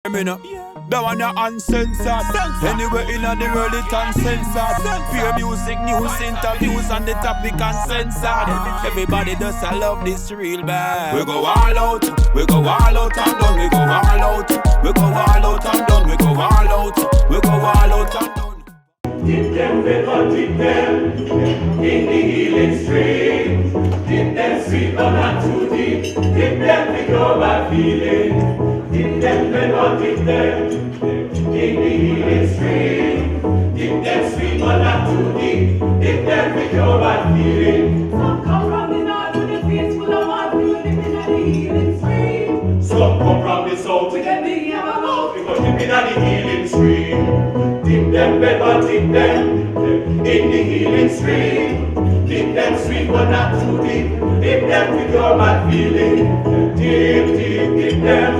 Me no, that one a uncensored. Anywhere in the world it uncensored. Pure music, news, interviews, and the topic uncensored. Everybody does I love this real bad. We go all out, we go all out and done. We go all out, we go all out and done. We go all out, we go all out and done. Dip them, we gon' dip them in the healing stream. Dip them sweet but not too deep. Dip them with your bad feeling. Dip them, we gon' dip them in the healing stream. Dip them sweet but not too deep. Dip them with your bad feeling. Some come from the north with the face full of water, we go dip in the healing stream. Some come from the south We get big yam about, we go dip in the healing stream. Dip them, we gon' dip them in the healing stream. Dip them sweet but not too deep. Dip them with your bad feeling. Dip them.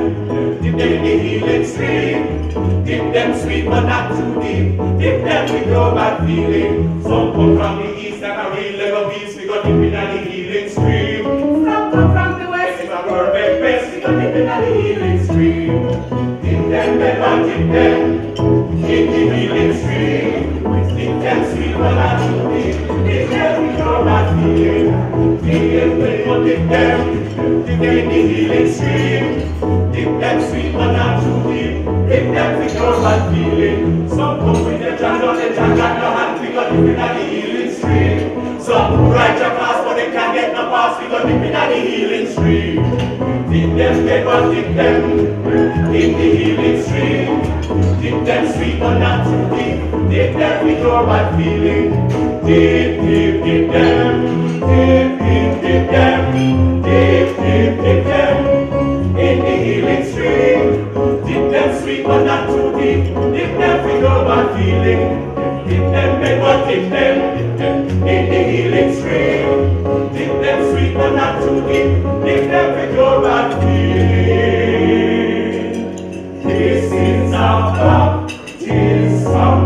Dip them in the healing stream. Dip them sweet but not too deep. Dip them with your bad feeling. Some come from the east like a real Lego beast. We got dip in the healing stream. some come from the west. It's a perfect best. We got dip in the healing stream. Dip them, better dip them in the healing stream. Dip them sweet but not too deep. Dip them with your bad feeling. Dip them in the healing stream. Dip them sweet but not too deep. Dip them with your bad feeling. Some come with the jam on the jam and no hand. We got dip in the healing stream. Some write your class but they can't get no pass. We got dip in the healing stream. Dip them, they got dip them in the healing stream. Dip them sweet but not too deep. Dip them with your bad feeling. Dip them. Dip them. Dip them in the healing stream. Dip them sweet but not too deep. Dip them with your bad feeling. Dip them, they got dip them in the healing stream. Dip them sweet but not too deep. Dip them with your bad feeling. This is our baptism.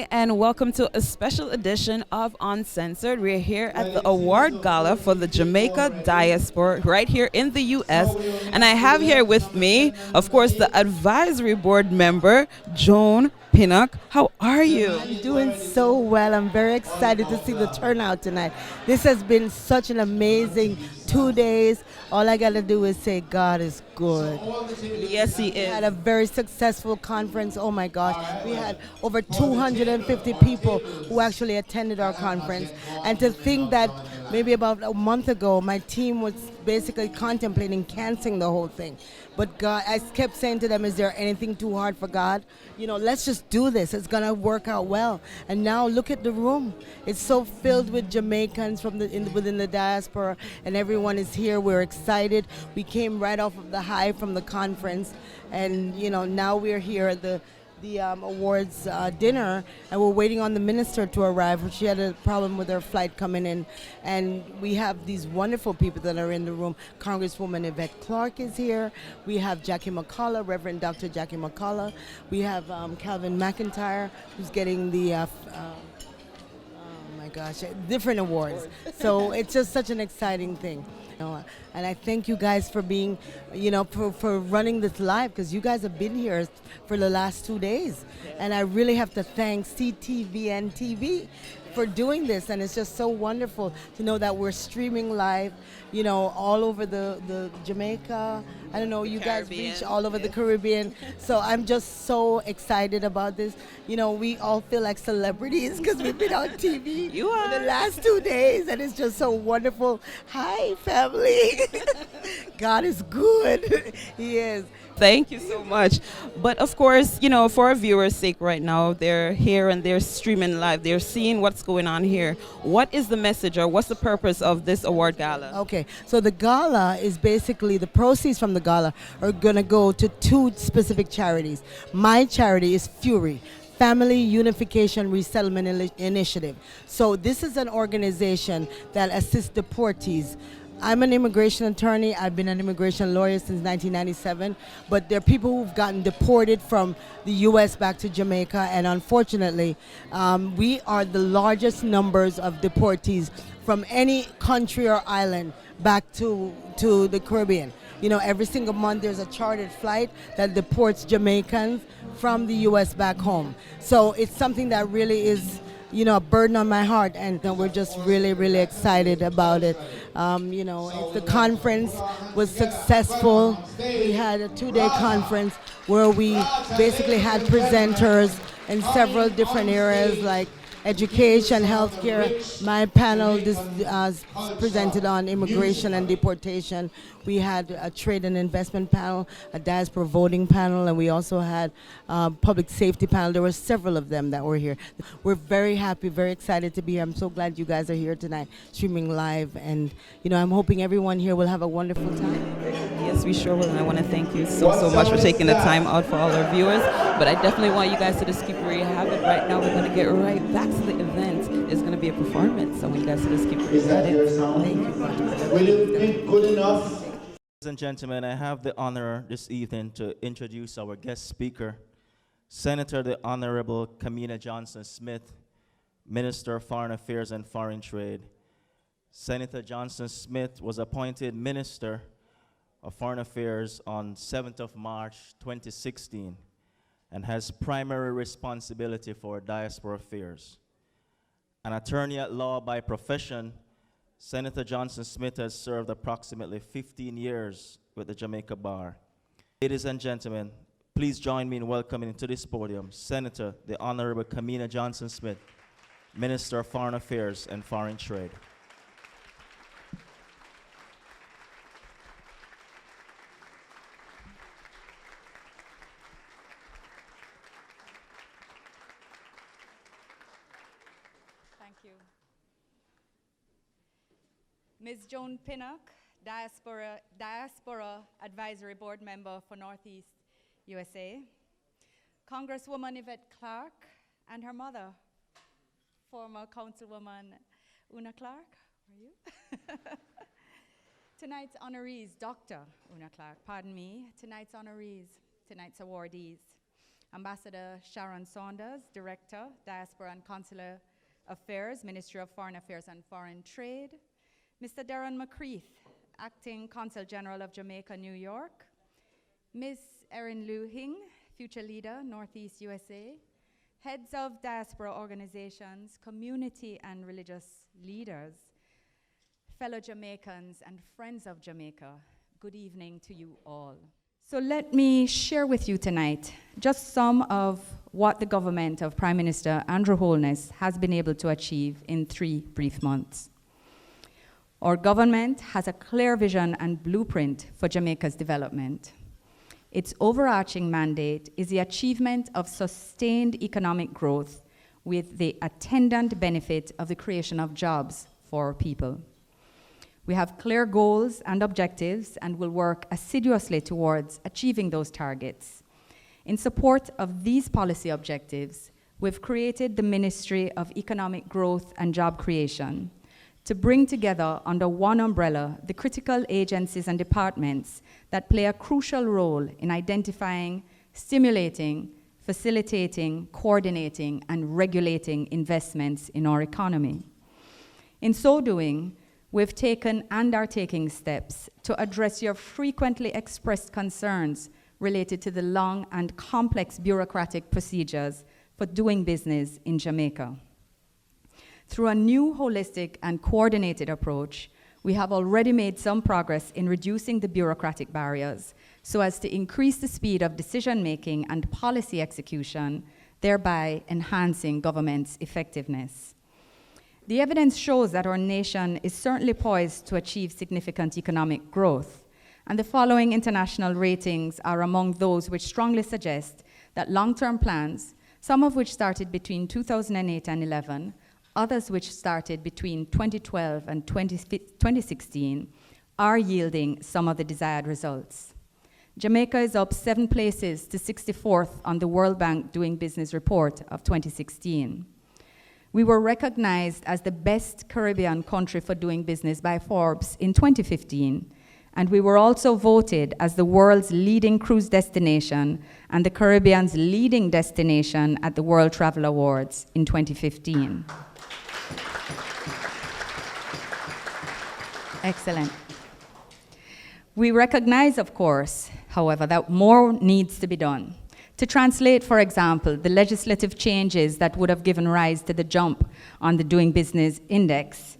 And welcome to a special edition of Uncensored. We're here at the award gala for the Jamaica diaspora right here in the U.S. And I have here with me, of course, the advisory board member, Joan Pinnock. How are you? I'm doing so well. I'm very excited to see the turnout tonight. This has been such an amazing 2 days. All I got to do is say God is good. Yes, he We is. had a very successful conference. Oh my gosh. We had over 250 people who actually attended our conference. And to think that maybe about a month ago, my team was basically contemplating canceling the whole thing. But God, I kept saying to them, is there anything too hard for God? You know, let's just do this. It's going to work out well. And now look at the room. It's so filled with Jamaicans from within the diaspora, and everyone is here. We're excited. We came right off of the high from the conference, and, you know, now we're here at the awards dinner, and we're waiting on the minister to arrive. She had a problem with her flight coming in, and we have these wonderful people that are in the room. Congresswoman Yvette Clarke is here. We have Jackie McCullough, Reverend Dr. Jackie McCullough. We have Calvin McIntyre, who's getting the different awards. So it's just such an exciting thing. You know, and I thank you guys for being, you know, for running this live, because you guys have been here for the last 2 days. And I really have to thank CTVN TV for doing this, and it's just so wonderful to know that we're streaming live, you know, all over the Jamaica. I don't know, you guys reach all over the Caribbean. So I'm just so excited about this. You know, we all feel like celebrities because we've been on TV for the last 2 days, and it's just so wonderful. Hi, family. God is good. He is. Thank you so much. But of course, you know, for our viewers' sake right now, they're here and they're streaming live. They're seeing what's going on here. What is the message, or what's the purpose of this award gala? Okay, so the gala is basically, the proceeds from the gala are going to go to 2 specific charities. My charity is Fury, Family Unification Resettlement Initiative. So this is an organization that assists deportees I'm an immigration attorney. I've been an immigration lawyer since 1997, but there are people who've gotten deported from the U.S. back to Jamaica, and unfortunately, we are the largest numbers of deportees from any country or island back to the Caribbean. You know, every single month there's a chartered flight that deports Jamaicans from the U.S. back home. So it's something that really is, you know, a burden on my heart, and we're just really, really excited about it. You know, the conference was successful. We had a 2-day conference where we basically had presenters in several different areas like education, healthcare. My panel presented on immigration and deportation. We had a trade and investment panel, a diaspora voting panel, and we also had a public safety panel. There were several of them that were here. We're very happy, very excited to be here. I'm so glad you guys are here tonight, streaming live, and you know, I'm hoping everyone here will have a wonderful time. Yes, we sure will, and I want to thank you so much for taking the time out for all our viewers. But I definitely want you guys to just keep where you have it right now. We're going to get right back to the event. It's going to be a performance, so I want you guys to just keep where you had it. Thank you. Will you be good enough? Ladies and gentlemen, I have the honor this evening to introduce our guest speaker, Senator the Honorable Kamina Johnson-Smith, Minister of Foreign Affairs and Foreign Trade. Senator Johnson-Smith was appointed Minister of Foreign Affairs on 7th of March 2016 and has primary responsibility for diaspora affairs. An attorney at law by profession, Senator Johnson-Smith has served approximately 15 years with the Jamaica Bar. Ladies and gentlemen, please join me in welcoming to this podium Senator the Honorable Kamina Johnson-Smith, Minister of Foreign Affairs and Foreign Trade. Thank you. Ms. Joan Pinnock, Diaspora Advisory Board Member for Northeast USA. Congresswoman Yvette Clark and her mother, former Councilwoman Una Clark. Are you? Tonight's honorees, Dr. Una Clark, pardon me. Tonight's honorees, tonight's awardees. Ambassador Sharon Saunders, Director, Diaspora and Consular Affairs, Ministry of Foreign Affairs and Foreign Trade. Mr. Darren McCreath, Acting Consul General of Jamaica, New York. Ms. Erin Liu Hing, Future Leader, Northeast USA. Heads of diaspora organizations, community and religious leaders, fellow Jamaicans and friends of Jamaica, good evening to you all. So let me share with you tonight just some of what the government of Prime Minister Andrew Holness has been able to achieve in 3 brief months. Our government has a clear vision and blueprint for Jamaica's development. Its overarching mandate is the achievement of sustained economic growth with the attendant benefit of the creation of jobs for our people. We have clear goals and objectives and will work assiduously towards achieving those targets. In support of these policy objectives, we've created the Ministry of Economic Growth and Job Creation to bring together under one umbrella the critical agencies and departments that play a crucial role in identifying, stimulating, facilitating, coordinating, and regulating investments in our economy. In so doing, we've taken and are taking steps to address your frequently expressed concerns related to the long and complex bureaucratic procedures for doing business in Jamaica. Through a new holistic and coordinated approach, we have already made some progress in reducing the bureaucratic barriers so as to increase the speed of decision-making and policy execution, thereby enhancing government's effectiveness. The evidence shows that our nation is certainly poised to achieve significant economic growth, and the following international ratings are among those which strongly suggest that long-term plans, some of which started between 2008 and 11, others which started between 2012 and 2016, are yielding some of the desired results. Jamaica is up 7 places to 64th on the World Bank Doing Business report of 2016. We were recognized as the best Caribbean country for doing business by Forbes in 2015, and we were also voted as the world's leading cruise destination and the Caribbean's leading destination at the World Travel Awards in 2015. Excellent. We recognize, of course, however, that more needs to be done. To translate, for example, the legislative changes that would have given rise to the jump on the Doing Business Index,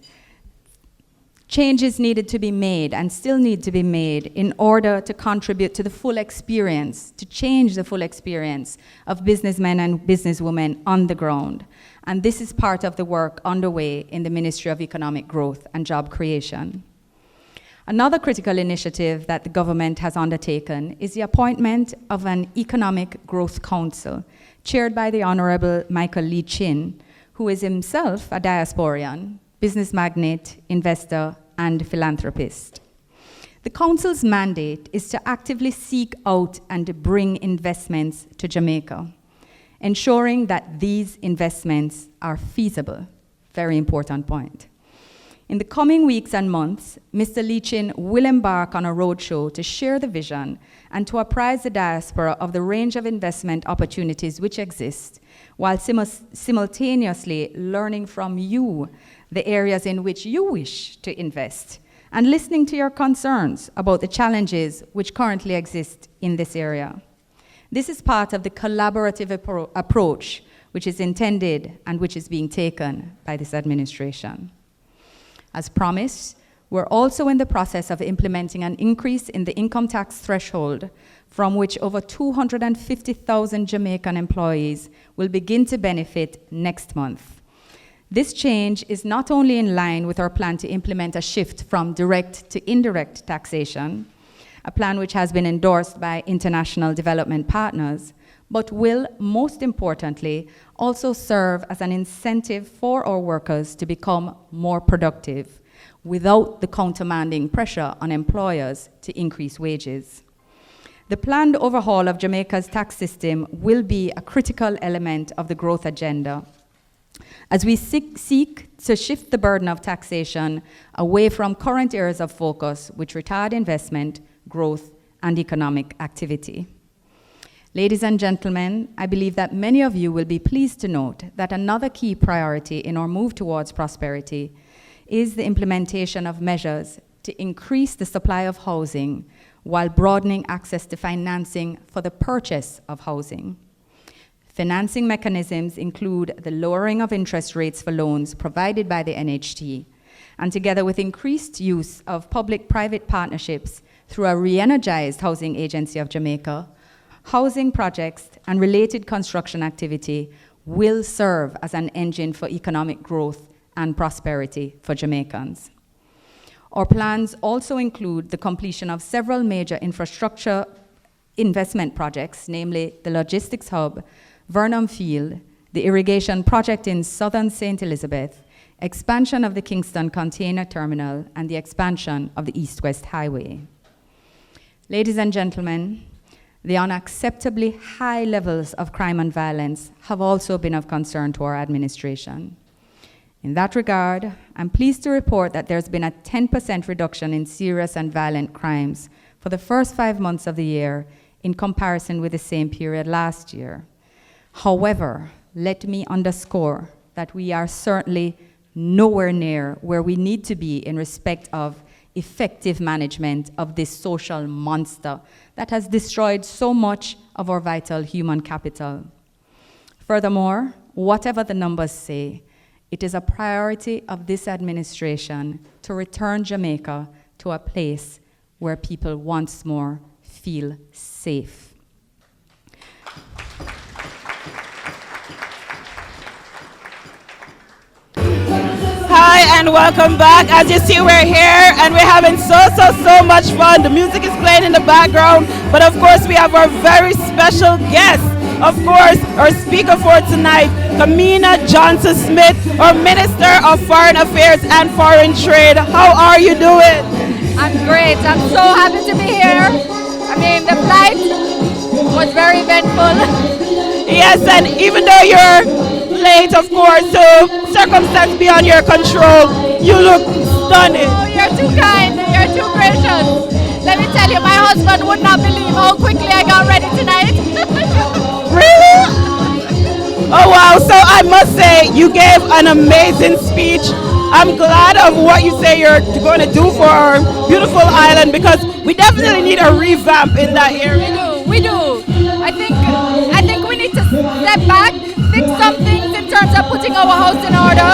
changes needed to be made and still need to be made in order to contribute to the full experience, to change the full experience of businessmen and businesswomen on the ground. And this is part of the work underway in the Ministry of Economic Growth and Job Creation. Another critical initiative that the government has undertaken is the appointment of an Economic Growth Council, chaired by the Honorable Michael Lee Chin, who is himself a diasporian, business magnate, investor, and philanthropist. The Council's mandate is to actively seek out and bring investments to Jamaica, ensuring that these investments are feasible. Very important point. In the coming weeks and months, Mr. Leachin will embark on a roadshow to share the vision and to apprise the diaspora of the range of investment opportunities which exist, while simultaneously learning from you the areas in which you wish to invest, and listening to your concerns about the challenges which currently exist in this area. This is part of the collaborative approach which is intended and which is being taken by this administration. As promised, we're also in the process of implementing an increase in the income tax threshold from which over 250,000 Jamaican employees will begin to benefit next month. This change is not only in line with our plan to implement a shift from direct to indirect taxation, a plan which has been endorsed by international development partners, but will, most importantly, also serve as an incentive for our workers to become more productive without the countermanding pressure on employers to increase wages. The planned overhaul of Jamaica's tax system will be a critical element of the growth agenda as we seek to shift the burden of taxation away from current areas of focus which retard investment, growth, and economic activity. Ladies and gentlemen, I believe that many of you will be pleased to note that another key priority in our move towards prosperity is the implementation of measures to increase the supply of housing while broadening access to financing for the purchase of housing. Financing mechanisms include the lowering of interest rates for loans provided by the NHT, and together with increased use of public-private partnerships through a re-energized Housing Agency of Jamaica, housing projects and related construction activity will serve as an engine for economic growth and prosperity for Jamaicans. Our plans also include the completion of several major infrastructure investment projects, namely the logistics hub, Vernum Field, the irrigation project in southern St. Elizabeth, expansion of the Kingston Container Terminal, and the expansion of the East-West Highway. Ladies and gentlemen, the unacceptably high levels of crime and violence have also been of concern to our administration. In that regard, I'm pleased to report that there's been a 10% reduction in serious and violent crimes for the first 5 months of the year in comparison with the same period last year. However, let me underscore that we are certainly nowhere near where we need to be in respect of effective management of this social monster that has destroyed so much of our vital human capital. Furthermore, whatever the numbers say, it is a priority of this administration to return Jamaica to a place where people once more feel safe. Hi and welcome back. As you see, we're here and we're having so much fun. The music is playing in the background, but of course we have our very special guest. Of course, our speaker for tonight, Kamina Johnson-Smith, our Minister of Foreign Affairs and Foreign Trade. How are you doing? I'm great. I'm so happy to be here. I mean, the flight was very eventful. Yes, and even though you're late, of course, so circumstance beyond your control. You look stunning. Oh, you're too kind. You're too gracious. Let me tell you, my husband would not believe how quickly I got ready tonight. Really? Oh wow, so I must say you gave an amazing speech. I'm glad of what you say you're going to do for our beautiful island, because we definitely need a revamp in that area. We do. I think we need to step back, fix some things in terms of putting our house in order,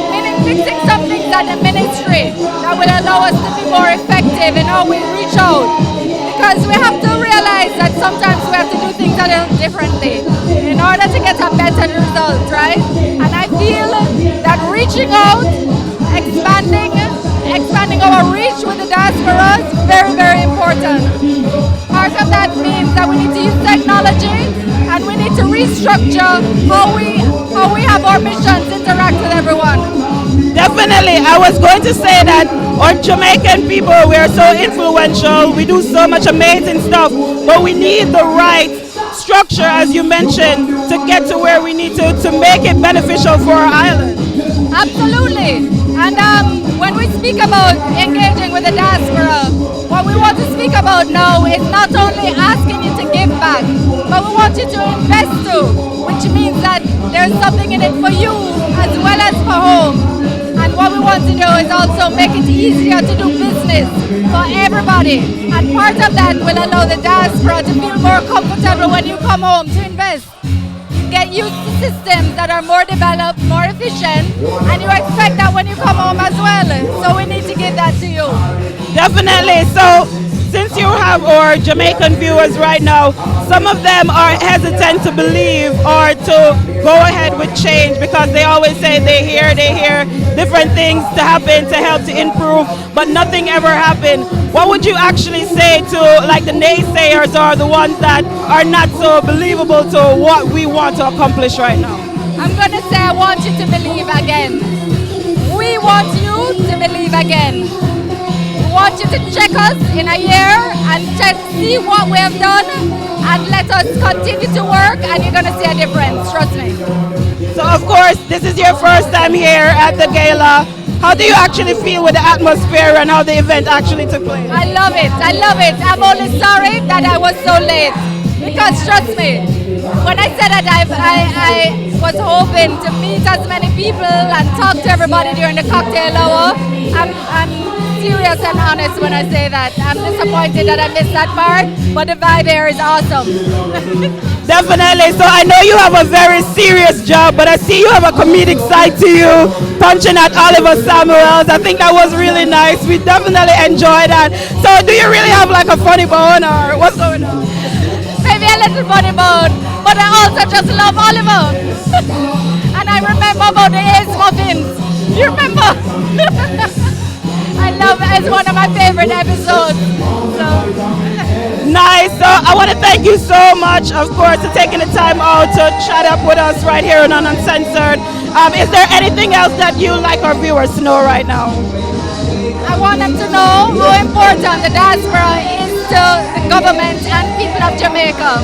meaning fixing some things at the ministry that will allow us to be more effective in how we reach out. Because we have to realize that sometimes we have to do things a little differently in order to get a better result, right? And I feel that reaching out, expanding our reach with the diaspora is very, very important. Part of that means that we need to use technology and we need to restructure how we have our missions interact with everyone. Definitely. I was going to say that our Jamaican people, we are so influential. We do so much amazing stuff, but we need the right structure, as you mentioned, to get to where we need to make it beneficial for our island. Absolutely. And when we speak about engaging with the diaspora, what we want to speak about now is not only asking you to give back, but we want you to invest too, which means that there's something in it for you as well as for home. And what we want to do is also make it easier to do business for everybody. And part of that will allow the diaspora to feel more comfortable when you come home to invest. Get used to systems that are more developed, more efficient, and you expect that when you come home as well. So we need to give that to you. Definitely. So since you have our Jamaican viewers right now, some of them are hesitant to believe or to go ahead with change because they always say they hear different things to happen to help to improve, but nothing ever happened. What would you actually say to like the naysayers or the ones that are not so believable to what we want to accomplish right now? I'm going to say I want you to believe again. We want you to believe again. We want you to check us in a year and see what we have done and let us continue to work, and you're going to see a difference, trust me. So of course, this is your first time here at the gala. How do you actually feel with the atmosphere and how the event actually took place? I love it. I love it. I'm only sorry that I was so late. Because trust me, when I said that I was hoping to meet as many people and talk to everybody during the cocktail hour, I'm serious and honest when I say that. I'm disappointed that I missed that part, but the vibe here is awesome. Definitely. So I know you have a very serious job, but I see you have a comedic side to you, punching at Oliver Samuels. I think that was really nice. We definitely enjoyed that. So do you really have like a funny bone or what's going on? Maybe a little funny bone, but I also just love Oliver. And I remember about the Ace muffins. You remember? I love it. It's one of my favorite episodes. So. Nice. So I want to thank you so much, of course, for taking the time out to chat up with us right here on Uncensored. Is there anything else that you like our viewers to know right now? I want them to know how important the diaspora is to the government and people of Jamaica.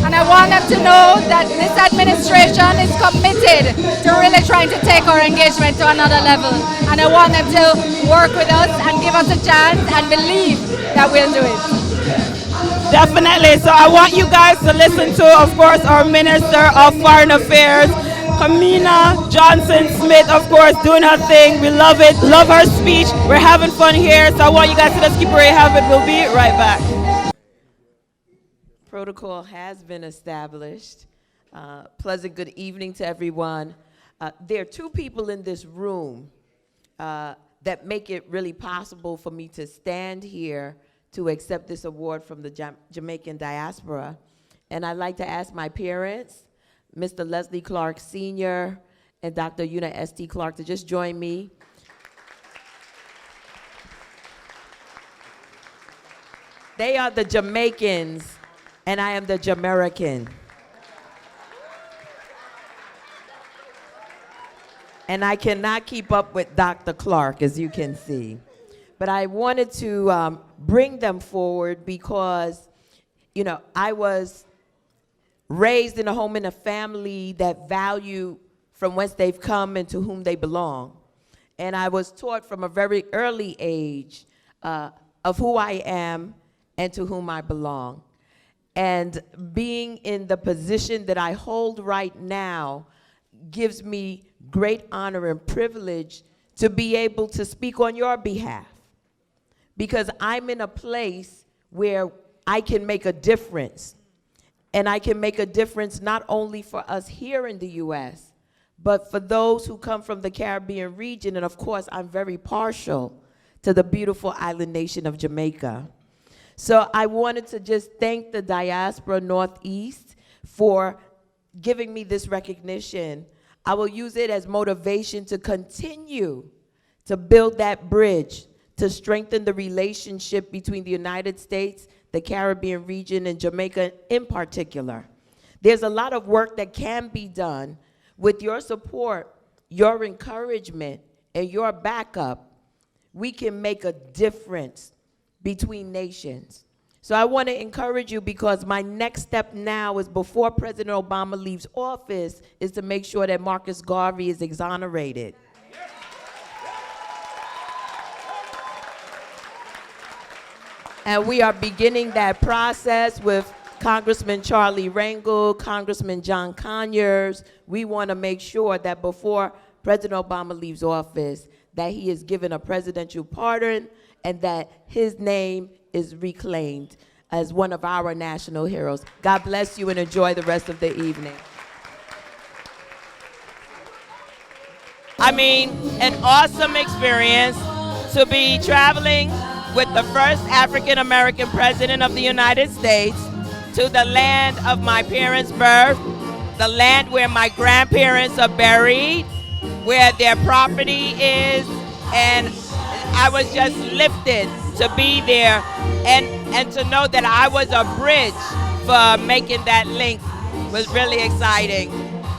And I want them to know that this administration is committed to really trying to take our engagement to another level. And I want them to work with us and give us a chance and believe that we'll do it. Definitely. So I want you guys to listen to, of course, our Minister of Foreign Affairs, Kamina Johnson-Smith, of course, doing her thing. We love it. Love her speech. We're having fun here. So I want you guys to just keep it right have it. We'll be right back. Protocol has been established. Pleasant good evening to everyone. There are two people in this room that make it really possible for me to stand here to accept this award from the Jamaican diaspora. And I'd like to ask my parents, Mr. Leslie Clark Sr. and Dr. Una S.T. Clark, to just join me. They are the Jamaicans, and I am the Jamaican. And I cannot keep up with Dr. Clark, as you can see. But I wanted to bring them forward because, you know, I was raised in a home in a family that valued from whence they've come and to whom they belong. And I was taught from a very early age of who I am and to whom I belong. And being in the position that I hold right now gives me great honor and privilege to be able to speak on your behalf, because I'm in a place where I can make a difference. And I can make a difference not only for us here in the U.S., but for those who come from the Caribbean region. And of course, I'm very partial to the beautiful island nation of Jamaica. So I wanted to just thank the Diaspora Northeast for giving me this recognition. I will use it as motivation to continue to build that bridge, to strengthen the relationship between the United States, the Caribbean region, and Jamaica in particular. There's a lot of work that can be done. With your support, your encouragement, and your backup, we can make a difference between nations. So I want to encourage you, because my next step now is, before President Obama leaves office, is to make sure that Marcus Garvey is exonerated. And we are beginning that process with Congressman Charlie Rangel, Congressman John Conyers. We want to make sure that before President Obama leaves office, that he is given a presidential pardon and that his name is reclaimed as one of our national heroes. God bless you and enjoy the rest of the evening. I mean, an awesome experience to be traveling with the first African-American president of the United States to the land of my parents' birth, the land where my grandparents are buried, where their property is, and I was just lifted to be there and to know that I was a bridge for making that link was really exciting.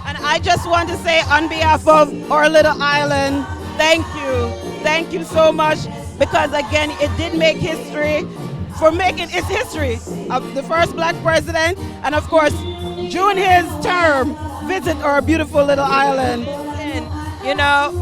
And I just want to say, on behalf of our little island, thank you. Thank you so much, because again, it did make history for making its history of the first black president, and of course, during his term, visit our beautiful little island. And, you know,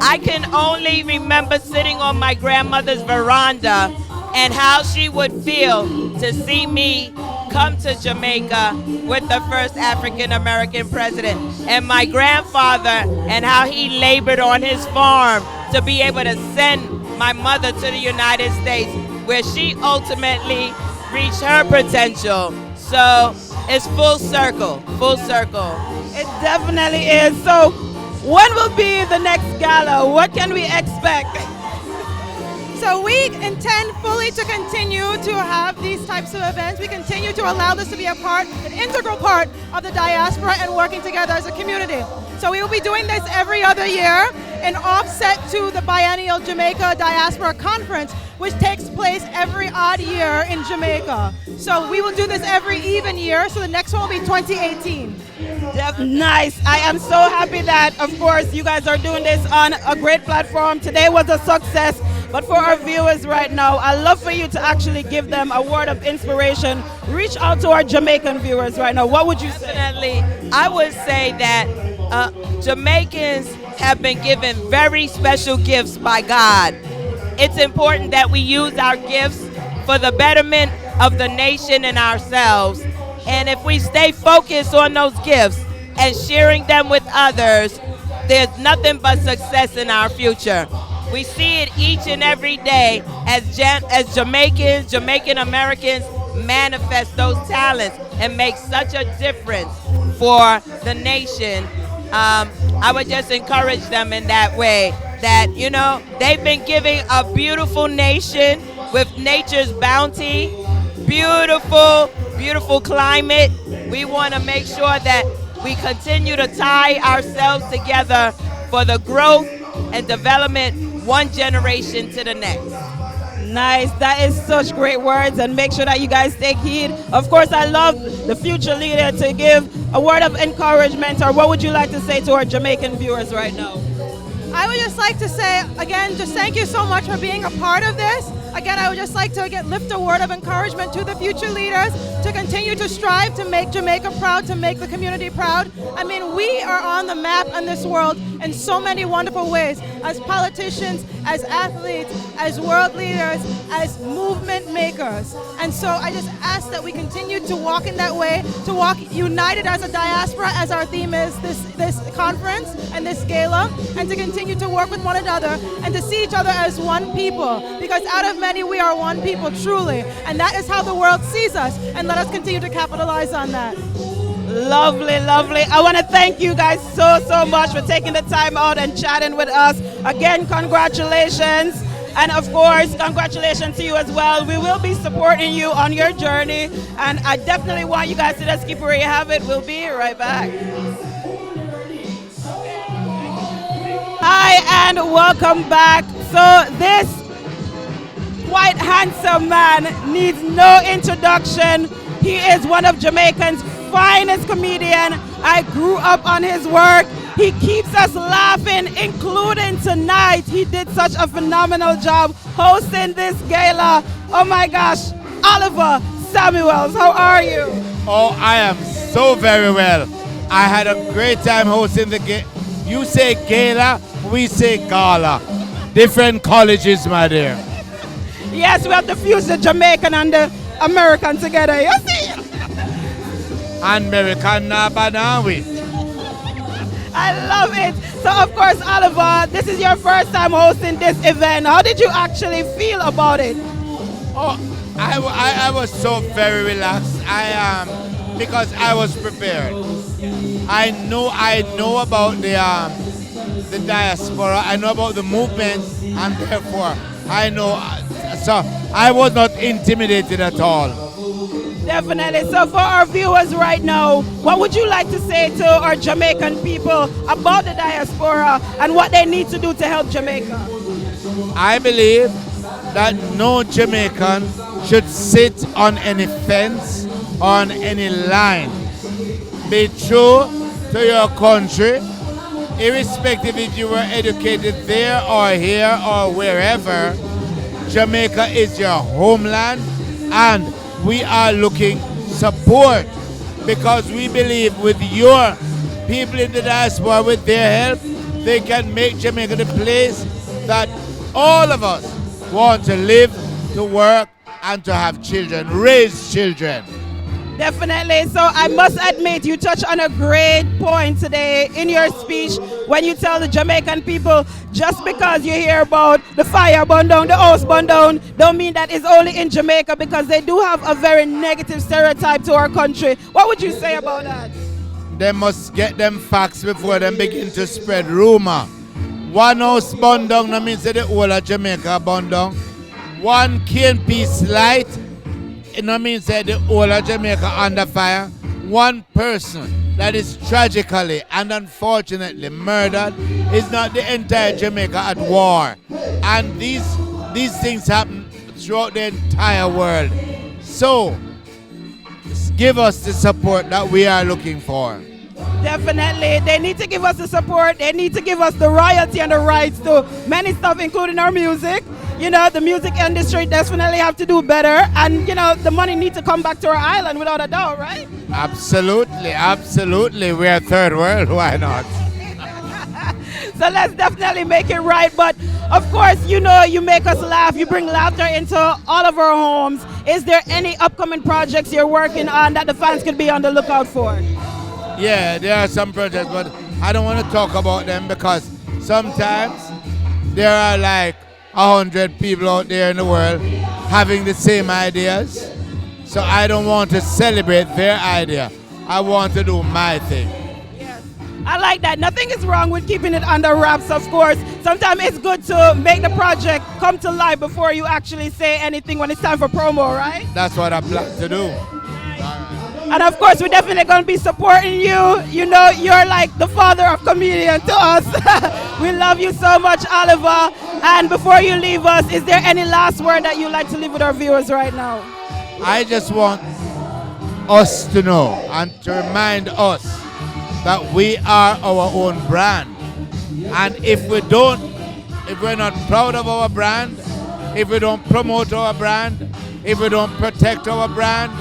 I can only remember sitting on my grandmother's veranda and how she would feel to see me come to Jamaica with the first African-American president, and my grandfather, and how he labored on his farm to be able to send my mother to the United States, where she ultimately reached her potential. So it's full circle, full circle. It definitely is. So when will be the next gala? What can we expect? So we intend fully to continue to have these types of events. We continue to allow this to be an integral part of the diaspora and working together as a community. So we will be doing this every other year, an offset to the biennial Jamaica Diaspora Conference, which takes place every odd year in Jamaica. So we will do this every even year, so the next one will be 2018. Nice. I am so happy that, of course, you guys are doing this on a great platform. Today was a success, but for our viewers right now, I'd love for you to actually give them a word of inspiration. Reach out to our Jamaican viewers right now. What would you say? Definitely. I would say that Jamaicans have been given very special gifts by God. It's important that we use our gifts for the betterment of the nation and ourselves. And if we stay focused on those gifts and sharing them with others, there's nothing but success in our future. We see it each and every day as Jamaicans, Jamaican Americans manifest those talents and make such a difference for the nation. I would just encourage them in that way, that, you know, they've been giving a beautiful nation with nature's bounty, beautiful, beautiful climate. We want to make sure that we continue to tie ourselves together for the growth and development one generation to the next. Nice. That is such great words, and make sure that you guys take heed. Of course, I love the future leader to give a word of encouragement, or what would you like to say to our Jamaican viewers right now? I would just like to say, again, just thank you so much for being a part of this. Again, I would just like to lift a word of encouragement to the future leaders to continue to strive to make Jamaica proud, to make the community proud. I mean, we are on the map in this world in so many wonderful ways, as politicians, as athletes, as world leaders, as movement makers. And so I just ask that we continue to walk in that way, to walk united as a diaspora, as our theme is this conference and this gala, and to continue to work with one another and to see each other as one people, because out of many we are one people truly, and that is how the world sees us, and let us continue to capitalize on that. Lovely, lovely. I want to thank you guys so much for taking the time out and chatting with us. Again, congratulations. And of course, congratulations to you as well. We will be supporting you on your journey. And I definitely want you guys to just keep where you have it. We'll be right back. Hi, and welcome back. So this quite handsome man needs no introduction. He is one of Jamaican's finest comedian. I grew up on his work. He keeps us laughing, including tonight. He did such a phenomenal job hosting this gala. Oh my gosh, Oliver Samuels, how are you? Oh, I am so very well. I had a great time hosting the gala. You say gala, we say gala. Different colleges, my dear. Yes, we have to fuse the Jamaican and the American together, you see? American Banawi. I love it. So of course, Oliver, this is your first time hosting this event. How did you actually feel about it? Oh, I was so very relaxed. Because I was prepared. I know about the diaspora. I know about the movement, and therefore I know. So I was not intimidated at all. Definitely. So for our viewers right now, what would you like to say to our Jamaican people about the diaspora and what they need to do to help Jamaica? I believe that no Jamaican should sit on any fence, on any line. Be true to your country, irrespective if you were educated there or here or wherever. Jamaica is your homeland, and we are looking support because we believe with your people in the diaspora, with their help, they can make Jamaica the place that all of us want to live, to work, and to have children, raise children. Definitely. So I must admit, you touched on a great point today in your speech when you tell the Jamaican people, just because you hear about the fire burn down, the house burn down, don't mean that it's only in Jamaica, because they do have a very negative stereotype to our country. What would you say about that? They must get them facts before they begin to spread rumor. One house burn down, that means that the whole of Jamaica burn down. One cane piece light, it no means that the whole of Jamaica under fire. One person that is tragically and unfortunately murdered is not the entire Jamaica at war. And these things happen throughout the entire world. So, give us the support that we are looking for. Definitely. They need to give us the support. They need to give us the royalty and the rights to many stuff, including our music. You know, the music industry definitely have to do better. And, you know, the money needs to come back to our island without a doubt, right? Absolutely, absolutely. We are third world. Why not? So let's definitely make it right. But, of course, you know, you make us laugh. You bring laughter into all of our homes. Is there any upcoming projects you're working on that the fans could be on the lookout for? Yeah, there are some projects, but I don't want to talk about them because sometimes there are like 100 people out there in the world having the same ideas. So I don't want to celebrate their idea. I want to do my thing. Yes, I like that. Nothing is wrong with keeping it under wraps, of course. Sometimes it's good to make the project come to life before you actually say anything when it's time for promo, right? That's what I plan to do. And of course, we're definitely going to be supporting you. You know, you're like the father of comedian to us. We love you so much, Oliver. And before you leave us, is there any last word that you'd like to leave with our viewers right now? I just want us to know and to remind us that we are our own brand. And if we're not proud of our brand, if we don't promote our brand, if we don't protect our brand,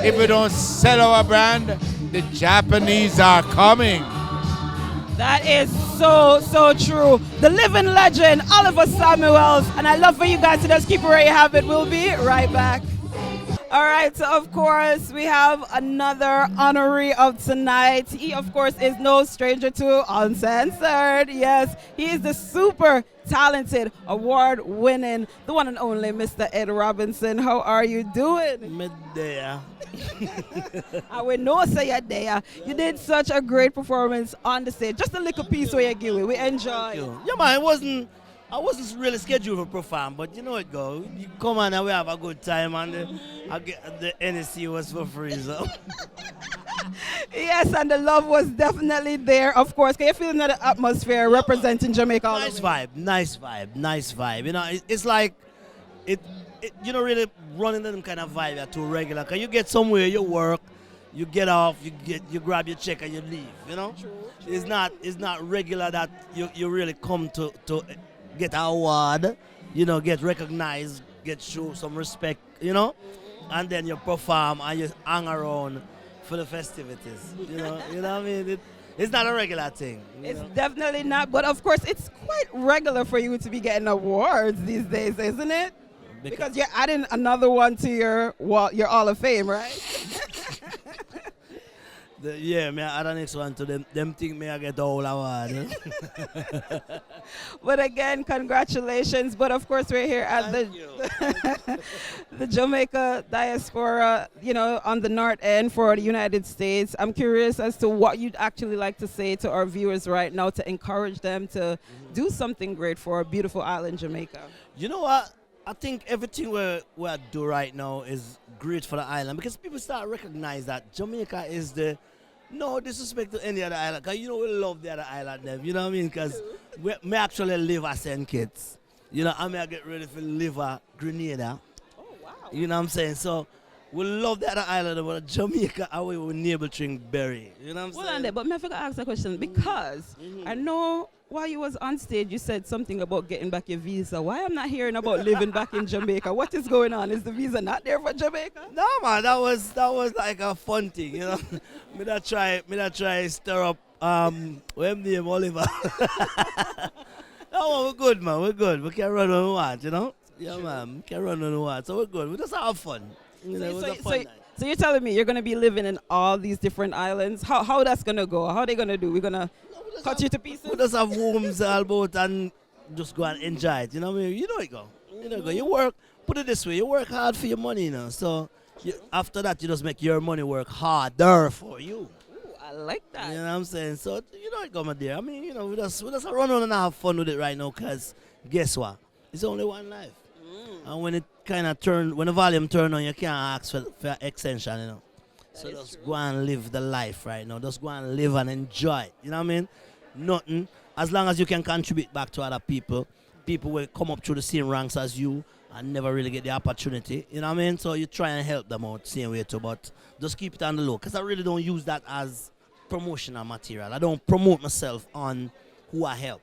if we don't sell our brand, the Japanese are coming. That is so true. The living legend, Oliver Samuels. And I love for you guys to just keep it where you have it. We'll be right back. All right, so of course, we have another honoree of tonight. He, of course, is no stranger to Uncensored. Yes, he is the super talented, award-winning, the one and only Mr. Ed Robinson. How are you doing? Me there. I will know say you're there. You did such a great performance on the stage. Just a little piece where you give it. We enjoy. Yeah, man, I wasn't really scheduled for perform, but you know it go. You come on and we have a good time, and the NSC was for free, so. Yes, and the love was definitely there, of course. Can you feel the atmosphere representing Jamaica? Nice vibe. You know, it's like you know, really running them kind of vibe are too regular. Cause you get somewhere, you work, you get off, you grab your check and you leave. You know, True. It's not regular that you really come to get an award, you know, get recognized, get show some respect, you know, and then you perform and you hang around for the festivities, you know what I mean? It's not a regular thing. It's definitely not, but of course it's quite regular for you to be getting awards these days, isn't it? Because you're adding another one to your Hall of Fame, right? Yeah, me add the next one to them. Them think me I get the whole award. But again, congratulations. But of course, we're here at the Jamaica diaspora, you know, on the north end for the United States. I'm curious as to what you'd actually like to say to our viewers right now to encourage them to do something great for our beautiful island, Jamaica. You know what? I think everything we do right now is great for the island because people start recognize that Jamaica is no disrespect to any other island, because you know we love the other island them, you know what I mean? Because we actually live as St. Kitts. You know, I mean, I get ready to live at Grenada. Oh, wow. You know what I'm saying? So we love the other island, but Jamaica, away with neighbor drink berry. You know what I'm saying? Well, on there, but I forgot to ask a question because I know while you was on stage, you said something about getting back your visa. Why I'm not hearing about living back in Jamaica? What is going on? Is the visa not there for Jamaica? No, man, that was like a fun thing, you know. me that try stir up what's name Oliver. No, we're good, man. We're good. We can run when we want, you know. Yeah, man. We can run when we want, so we're good. We just have fun. You know, it was a fun night. So you're telling me you're gonna be living in all these different islands? How that's gonna go? How they gonna do? We're gonna cut you to pieces? We just have homes all about and just go and enjoy it. You know what I mean? You know it go. You know it go. You work. Put it this way. You work hard for your money, you know. So after that, you just make your money work harder for you. Ooh, I like that. You know what I'm saying? So you know it go, my dear. I mean, you know, we just run on and have fun with it right now. Cause guess what? It's only one life. And when it kind of when the volume turn on, you can't ask for extension, you know. So just go and live the life right now. Just go and live and enjoy it. You know what I mean? Nothing. As long as you can contribute back to other people, people will come up through the same ranks as you and never really get the opportunity. You know what I mean? So you try and help them out same way too, but just keep it on the low. Because I really don't use that as promotional material. I don't promote myself on who I help.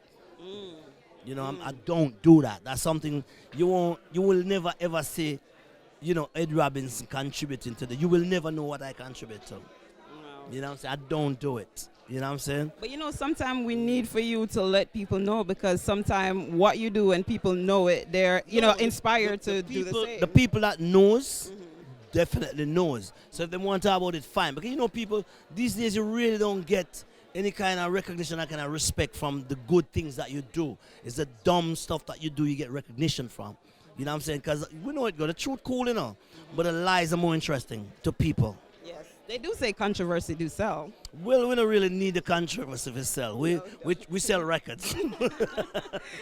You know, I don't do that. That's something you will never ever say, you know, Ed Robinson contributing to you will never know what I contribute to. You know what I'm saying? I don't do it. You know what I'm saying? But you know, sometimes we need for you to let people know, because sometimes what you do and people know it, they're, you know, inspired to do the same. The people that knows, definitely knows. So if they want to talk about it, fine. Because you know, people, these days you really don't get any kind of recognition, that kind of respect from the good things that you do. It's the dumb stuff that you do you get recognition from. You know what I'm saying? Because we know it go. The truth cool, you know. But the lies are more interesting to people. Yes. They do say controversy do sell. Well, we don't really need the controversy to sell. We sell records.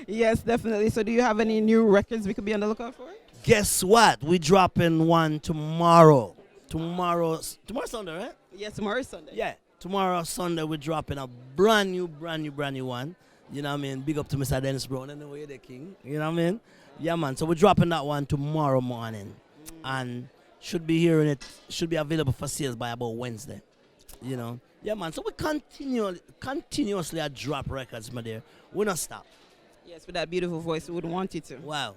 Yes, definitely. So do you have any new records we could be on the lookout for? Guess what? We dropping one tomorrow. Tomorrow's Sunday, right? Yes, tomorrow's Sunday. Yeah. Tomorrow, Sunday, we're dropping a brand new one. You know what I mean? Big up to Mr. Dennis Brown. I know you're the king. You know what I mean? Yeah, man. So we're dropping that one tomorrow morning. And should be hearing it, should be available for sales by about Wednesday. You know? Yeah, man. So we continuously drop records, my dear. We're not stop. Yes, with that beautiful voice, we wouldn't want you to. Wow.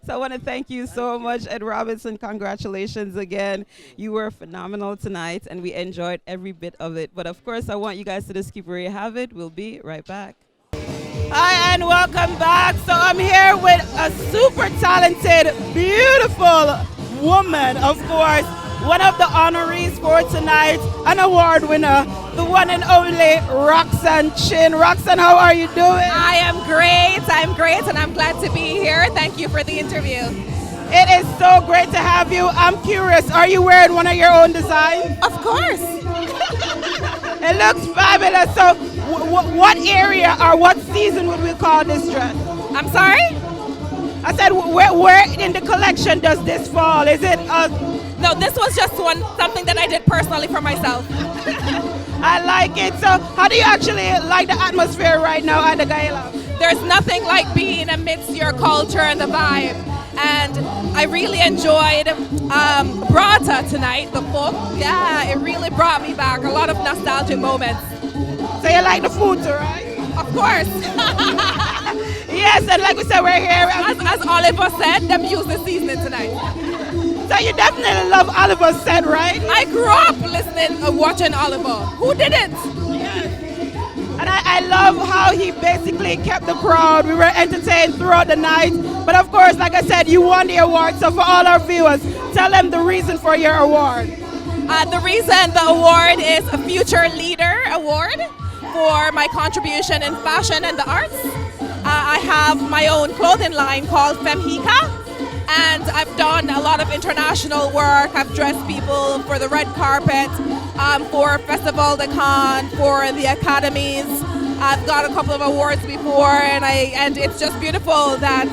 So I want to thank you so much, Ed Robinson. Congratulations again. You were phenomenal tonight, and we enjoyed every bit of it. But of course, I want you guys to just keep where you have it. We'll be right back. Hi, and welcome back. So I'm here with a super talented, beautiful woman, of course. One of the honorees for tonight, an award winner, the one and only Roxanne Chin. Roxanne, how are you doing? I am great. I'm great, and I'm glad to be here. Thank you for the interview. It is so great to have you. I'm curious, are you wearing one of your own designs? Of course. It looks fabulous. So what area or what season would we call this dress? I'm sorry? I said, where in the collection does this fall? Is it No, this was just something that I did personally for myself. I like it. So how do you actually like the atmosphere right now at the Gala? There's nothing like being amidst your culture and the vibe. And I really enjoyed Brata tonight, the book. Yeah, it really brought me back a lot of nostalgic moments. So you like the food too, right? Of course. Yes, and like we said, we're here. As Oliver said, them use the seasoning tonight. So you definitely love Oliver's set, right? I grew up listening and watching Oliver. Who didn't? Yes. And I love how he basically kept the crowd. We were entertained throughout the night. But of course, like I said, you won the award. So for all our viewers, tell them the reason for your award. The reason the award is a Future Leader Award for my contribution in fashion and the arts. I have my own clothing line called Femhika. And I've done a lot of international work. I've dressed people for the red carpet, for Festival de Cannes, for the academies. I've got a couple of awards before, and it's just beautiful that,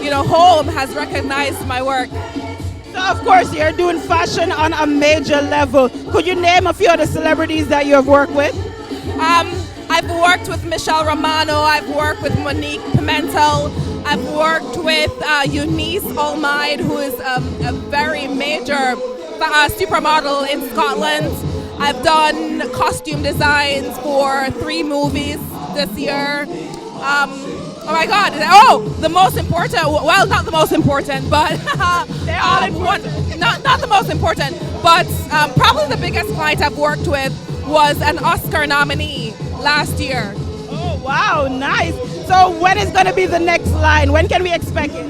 you know, Home has recognized my work. So of course you're doing fashion on a major level. Could you name a few of the celebrities that you have worked with? I've worked with Michelle Romano. I've worked with Monique Pimentel. I've worked with Eunice Almide, who is a very major supermodel in Scotland. I've done costume designs for 3 movies this year. Oh my God! Oh, the most important. Well, not the most important, but they're all important. Not the most important, but probably the biggest client I've worked with was an Oscar nominee last year. Oh wow, nice. So when is going to be the next line? When can we expect it?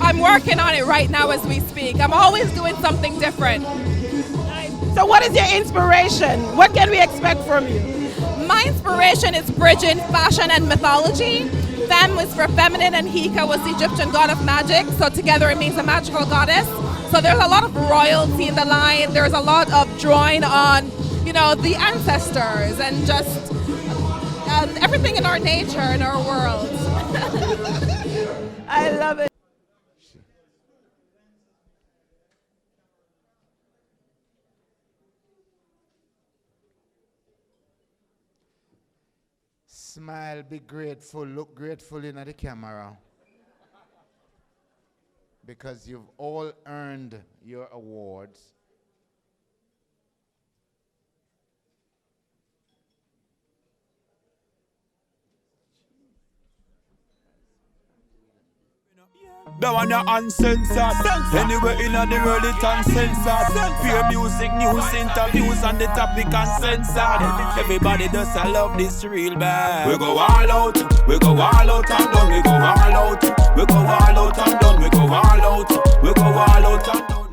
I'm working on it right now as we speak. I'm always doing something different. Nice. So what is your inspiration? What can we expect from you? My inspiration is bridging fashion and mythology. Fem is for feminine and Hika was the Egyptian god of magic. So together it means a magical goddess. So there's a lot of royalty in the line. There's a lot of drawing on, you know, the ancestors and just everything in our nature, in our world. I love it. Smile, be grateful, look grateful in the camera. Because you've all earned your awards. That one are uncensored. Anywhere in the world it uncensored. Pure music, news, interviews, and the topic uncensored. Everybody does I love this real bad. We go all out, we go all out and done. We go all out, we go all out and done. We go all out, we go all out and done.